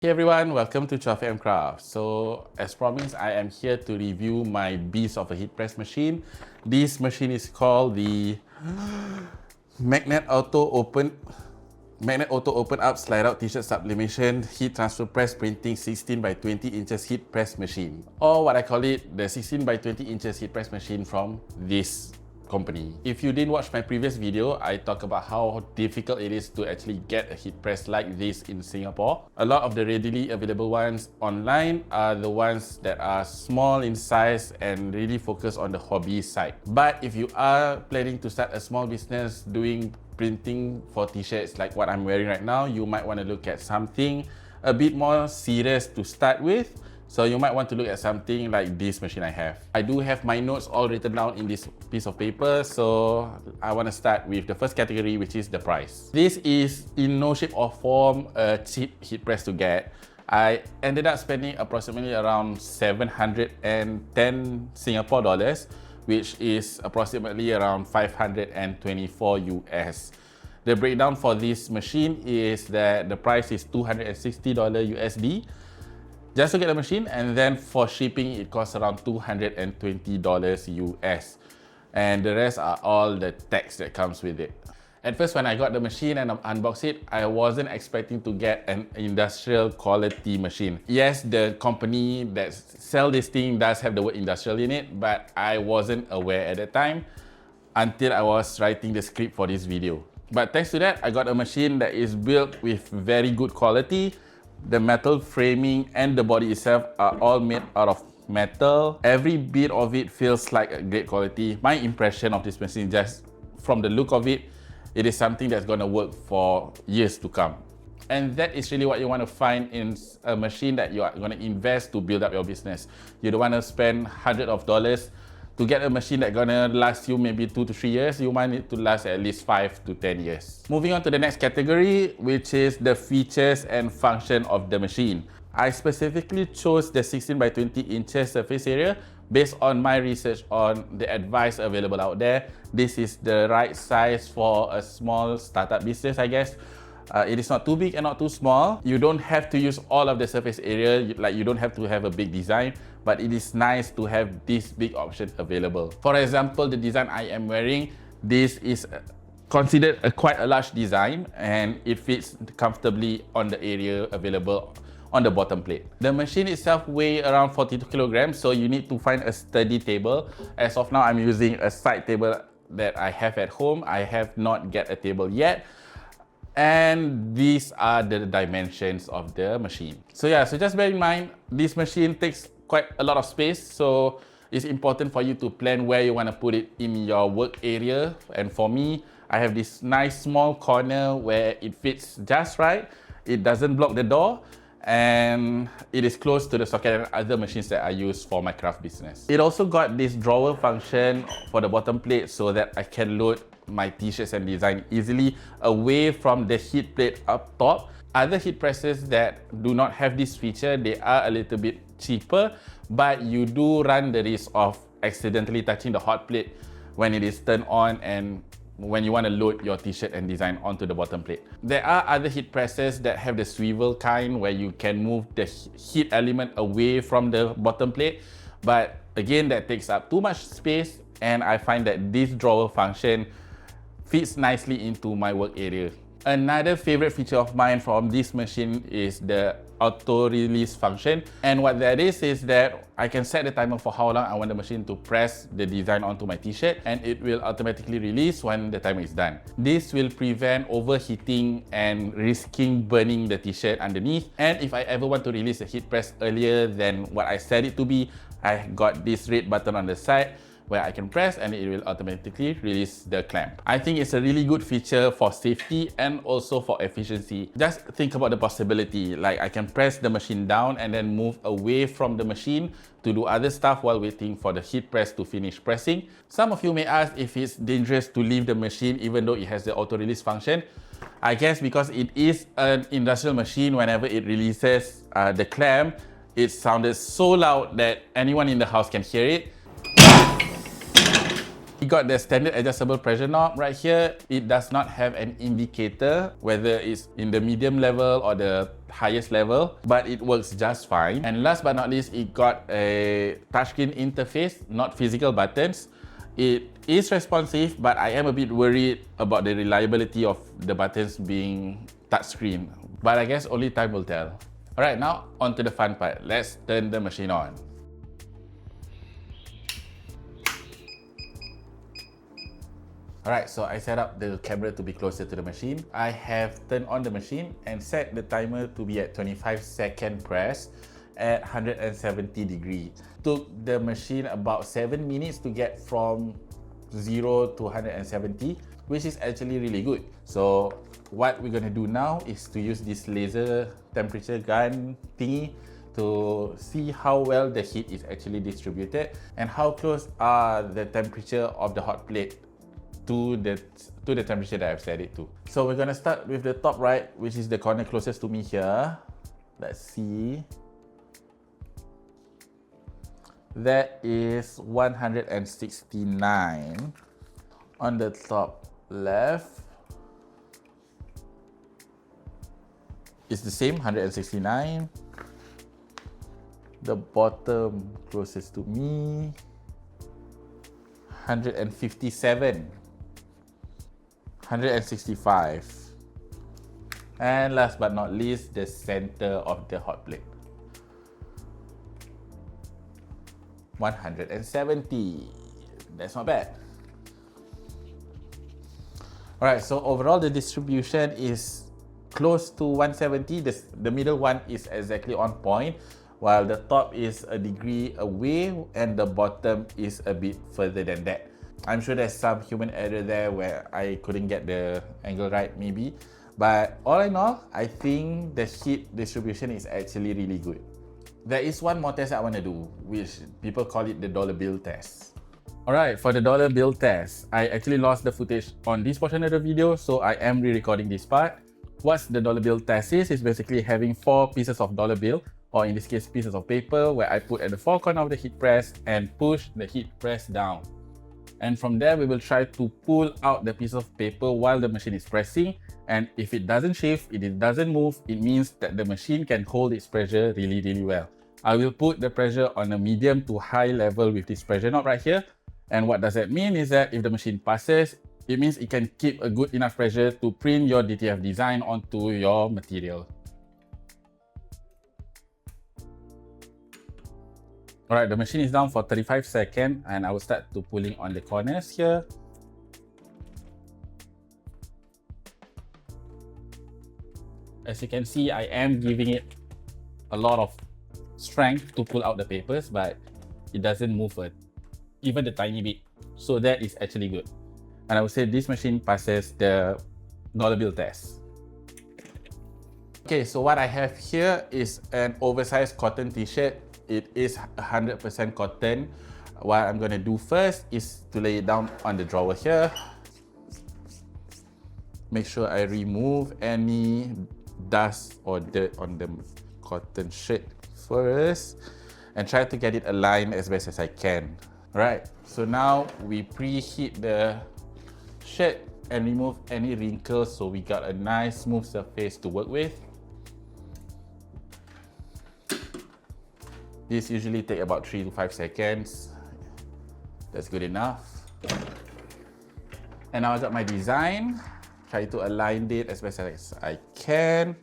Hey everyone, welcome to 12am Craft. So as promised, I am here to review my beast of a heat press machine. This machine is called the Magnet Auto Open Up Slide Out T-shirt Sublimation Heat Transfer Press Printing 16 by 20 inches heat press machine, or what I call it, the 16 by 20 inches heat press machine from this company. If you didn't watch my previous video, I talk about how difficult it is to actually get a heat press like this in Singapore. A lot of the readily available ones online are the ones that are small in size and really focus on the hobby side. But if you are planning to start a small business doing printing for t-shirts like what I'm wearing right now, you might want to look at something a bit more serious to start with. So you might want to look at something like this machine I have. I do have my notes all written down in this piece of paper, so I want to start with the first category, which is the price. This is in no shape or form a cheap heat press to get. I ended up spending approximately around 710 Singapore dollars, which is approximately around 524 US. The breakdown for this machine is that the price is $260 USD just to get the machine, and then for shipping it costs around $220 US, and the rest are all the tax that comes with it. At first, when I got the machine and unboxed it, I wasn't expecting to get an industrial quality machine. Yes, the company that sells this thing does have the word industrial in it, but I wasn't aware at the time until I was writing the script for this video. But thanks to that, I got a machine that is built with very good quality. The metal framing and the body itself are all made out of metal. Every bit of it feels like a great quality. My impression of this machine, just from the look of it, it is something that's going to work for years to come. And that is really what you want to find in a machine that you are going to invest to build up your business. You don't want to spend hundreds of dollars to get a machine that's gonna last you maybe 2 to 3 years. You might need to last at least 5 to 10 years. Moving on to the next category, which is the features and function of the machine. I specifically chose the 16 by 20 inches surface area based on my research on the advice available out there. This is the right size for a small startup business, I guess. It is not too big and not too small. You don't have to use all of the surface area, like you don't have to have a big design, but it is nice to have this big option available. For example, the design I am wearing, this is considered quite a large design and it fits comfortably on the area available on the bottom plate. The machine itself weighs around 42 kilograms, so you need to find a sturdy table. As of now, I'm using a side table that I have at home. I have not get a table yet. And these are the dimensions of the machine. So just bear in mind, this machine takes quite a lot of space, so it's important for you to plan where you want to put it in your work area. And for me, I have this nice small corner where it fits just right. It doesn't block the door, and it is close to the socket and other machines that I use for my craft business. It also got this drawer function for the bottom plate so that I can load my t-shirts and design easily away from the heat plate up top. Other heat presses that do not have this feature, they are a little bit cheaper, but you do run the risk of accidentally touching the hot plate when it is turned on and when you want to load your t-shirt and design onto the bottom plate. There are other heat presses that have the swivel kind where you can move the heat element away from the bottom plate, but again, that takes up too much space, and I find that this drawer function fits nicely into my work area. Another favorite feature of mine from this machine is the auto release function, and what that is that I can set the timer for how long I want the machine to press the design onto my t-shirt, and it will automatically release when the timer is done. This will prevent overheating and risking burning the t-shirt underneath. And if I ever want to release the heat press earlier than what I set it to be, I got this red button on the side where I can press and it will automatically release the clamp. I think it's a really good feature for safety and also for efficiency. Just think about the possibility, like I can press the machine down and then move away from the machine to do other stuff while waiting for the heat press to finish pressing. Some of you may ask if it's dangerous to leave the machine even though it has the auto release function. I guess because it is an industrial machine, whenever it releases the clamp, it sounded so loud that anyone in the house can hear it. You got the standard adjustable pressure knob right here. It does not have an indicator whether it's in the medium level or the highest level, but it works just fine. And last but not least, it got a touchscreen interface, not physical buttons. It is responsive, but I am a bit worried about the reliability of the buttons being touchscreen. But I guess only time will tell. Alright, now on to the fun part. Let's turn the machine on. Alright, so I set up the camera to be closer to the machine. I have turned on the machine and set the timer to be at 25-second press at 170 degrees. Took the machine about 7 minutes to get from 0 to 170, which is actually really good. So what we're gonna do now is to use this laser temperature gun thingy to see how well the heat is actually distributed and how close are the temperature of the hot plate to the temperature that I've set it to. So we're gonna start with the top right, which is the corner closest to me here. Let's see. That is 169. On the top left, it's the same, 169. The bottom closest to me, 157. 165. And last but not least, the center of the hot plate, 170. That's not bad. Alright, so overall the distribution is close to 170. The middle one is exactly on point, while the top is a degree away and the bottom is a bit further than that. I'm sure there's some human error there where I couldn't get the angle right maybe. But all in all, I think the heat distribution is actually really good. There is one more test I want to do, which people call it the dollar bill test. Alright, for the dollar bill test, I actually lost the footage on this portion of the video, so I am re-recording this part. What the dollar bill test is basically having 4 pieces of dollar bill, or in this case pieces of paper, where I put at the 4 corners of the heat press and push the heat press down. And from there, we will try to pull out the piece of paper while the machine is pressing. And if it doesn't shift, if it doesn't move, it means that the machine can hold its pressure really, really well. I will put the pressure on a medium to high level with this pressure knob right here. And what does that mean is that if the machine passes, it means it can keep a good enough pressure to print your DTF design onto your material. Alright, the machine is down for 35 seconds and I will start to pulling on the corners here. As you can see, I am giving it a lot of strength to pull out the papers, but it doesn't move even the tiny bit. So that is actually good. And I would say this machine passes the dollar bill test. Okay, so what I have here is an oversized cotton t-shirt. It is 100% cotton. What I'm going to do first is to lay it down on the drawer here. Make sure I remove any dust or dirt on the cotton shirt first and try to get it aligned as best as I can. Alright, so now we preheat the shirt and remove any wrinkles so we got a nice smooth surface to work with. This usually takes about 3 to 5 seconds. That's good enough. And now I got my design. Try to align it as best as I can.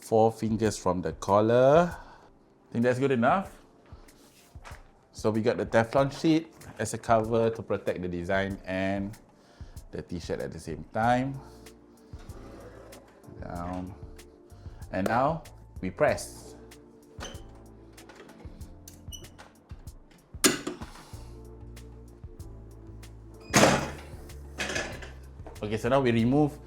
4 fingers from the collar. I think that's good enough. So we got the Teflon sheet as a cover to protect the design and the t-shirt at the same time. Down. And now we press. Okay, so now we remove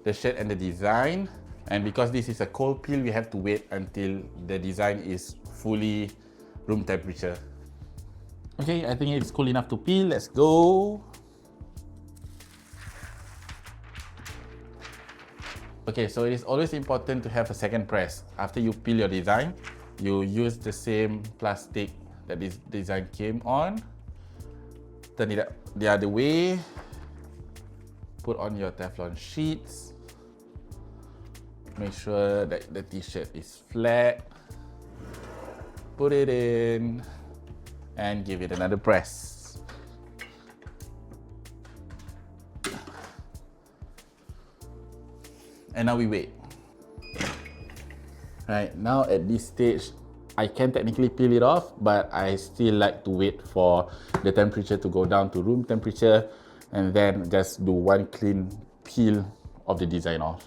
the shirt and the design. And because this is a cold peel, we have to wait until the design is fully room temperature. Okay, I think it's cool enough to peel. Let's go. Okay, so it is always important to have a second press. After you peel your design, you use the same plastic that this design came on. turn it up the other way. Put on your Teflon sheets. Make sure that the t-shirt is flat. Put it in and give it another press. And now we wait. Right, now at this stage, I can technically peel it off, but I still like to wait for the temperature to go down to room temperature and then just do one clean peel of the design off.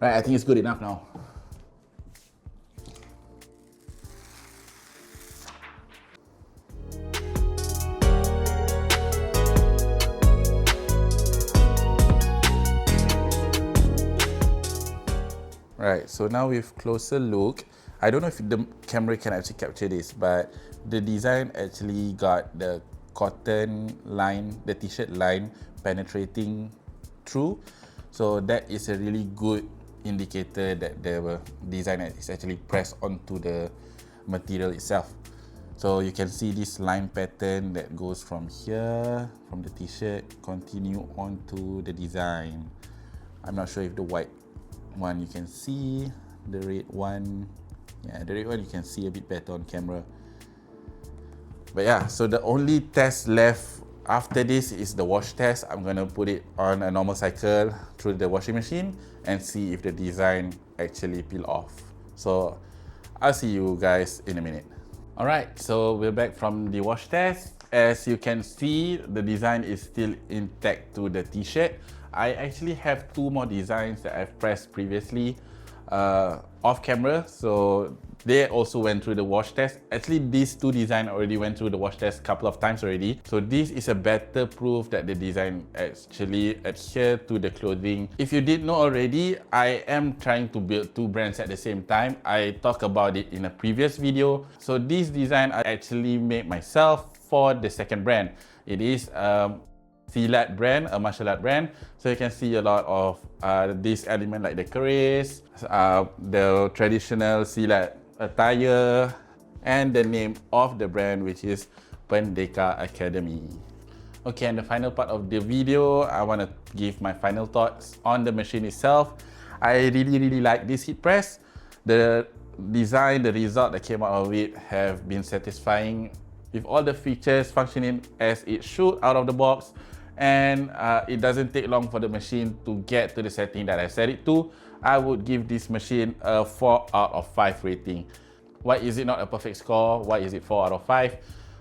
Right, I think it's good enough now. Right, so now with closer look, I don't know if the camera can actually capture this, but the design actually got the cotton line, the t-shirt line penetrating through. So that is a really good indicator that the design is actually pressed onto the material itself. So you can see this line pattern that goes from here, from the t-shirt, continue onto the design. I'm not sure if the white one you can see, the red one, yeah, the red one you can see a bit better on camera. But yeah, so the only test left after this is the wash test. I'm gonna put it on a normal cycle through the washing machine and see if the design actually peel off. So I'll see you guys in a minute. Alright, so we're back from the wash test. As you can see, the design is still intact to the t-shirt. I actually have two more designs that I've pressed previously off camera, so they also went through the wash test. Actually, these two designs already went through the wash test a couple of times already. So this is a better proof that the design actually adhere to the clothing. If you did know already, I am trying to build two brands at the same time. I talked about it in a previous video. So this design I actually made myself for the second brand. It is silat brand, a martial art brand. So you can see a lot of this element like the keris, the traditional silat attire, and the name of the brand, which is Pendeka Academy. Okay, and the final part of the video, I want to give my final thoughts on the machine itself. I really like this heat press. The design, the result that came out of it have been satisfying, with all the features functioning as it should out of the box. And it doesn't take long for the machine to get to the setting that I set it to. I would give this machine a 4 out of 5 rating. Why is it not a perfect score? Why is it 4 out of 5?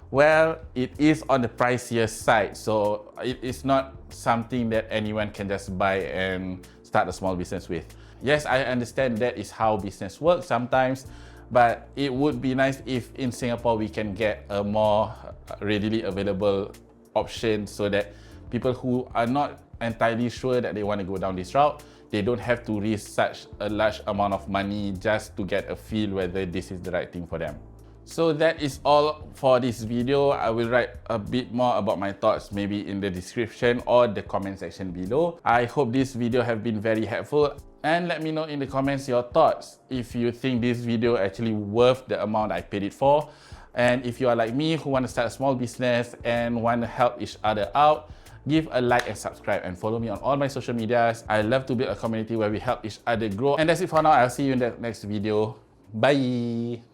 Well, it is on the pricier side, so it is not something that anyone can just buy and start a small business with. Yes, I understand that is how business works sometimes, but it would be nice if in Singapore we can get a more readily available option so that people who are not entirely sure that they want to go down this route, they don't have to risk such a large amount of money just to get a feel whether this is the right thing for them. So that is all for this video. I will write a bit more about my thoughts maybe in the description or the comment section below. I hope this video have been very helpful, and let me know in the comments your thoughts if you think this video actually worth the amount I paid it for. And if you are like me who want to start a small business and want to help each other out, give a like and subscribe and follow me on all my social medias. I love to build a community where we help each other grow. And that's it for now. I'll see you in the next video. Bye!